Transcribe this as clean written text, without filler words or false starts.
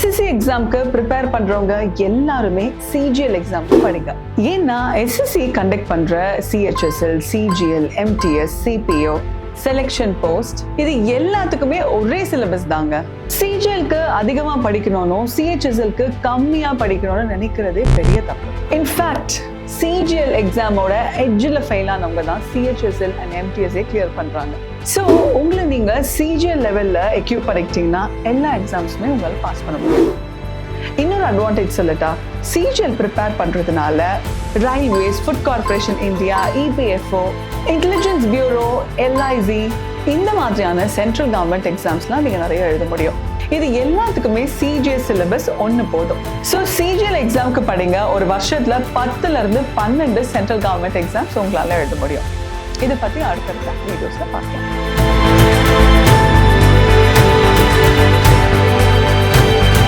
SSC எக்ஸாம்க்கு prepare பண்றவங்க எல்லாருமே சிஜிஎல் எக்ஸாம்க்கு படிங்க. ஏன்னா எஸ்எஸ்சி கண்டக்ட் பண்ற CHSL, CGL, MTS, CPO, selection post இது எல்லாத்துக்குமே ஒரே சிலபஸ் தாங்க. சிஜிஎல்க்கு அதிகமா படிக்கணும்னு சிஹெச்எஸ்எல்க்கு கம்மியா படிக்கணும்னு நினைக்கிறதே பெரிய தப்பு. இன்ஃபேக்ட் சிஜிஎல் எக்ஸாமோட எட்ஜில் ஃபெயில் ஆனவங்க தான் சிஹெச்எஸ்எல் அண்ட் எம்டிஎஸ்ஏ கிளியர் பண்றாங்க. ஸோ உங்களை நீங்க சிஜிஎல் லெவல்ல எக்யூப் பண்ணிக்கிட்டீங்கன்னா எல்லா எக்ஸாம்ஸுமே உங்களால் பாஸ் பண்ண முடியும். இன்னொரு அட்வான்டேஜ் சொல்லட்டா, சிஜிஎல் ப்ரிப்பேர் பண்றதுனால railways, food corporation India, EPFO, intelligence bureau, LIC இந்த மாதிரியான சென்ட்ரல் கவர்மெண்ட் எக்ஸாம்ஸ்லாம் நீங்க நிறைய எழுத முடியும். இது எல்லாத்துக்குமே சிஜிஎல் சிலபஸ் ஒன்று போதும். ஸோ சிஜிஎல் எக்ஸாமுக்கு படிங்க. ஒரு வருஷத்துல 10 to 12 சென்ட்ரல் கவர்மெண்ட் எக்ஸாம்ஸ் உங்களால எழுத முடியும். இதை பத்தி அடுத்தடுத்த வீடியோஸ்ல பார்க்கலாம்.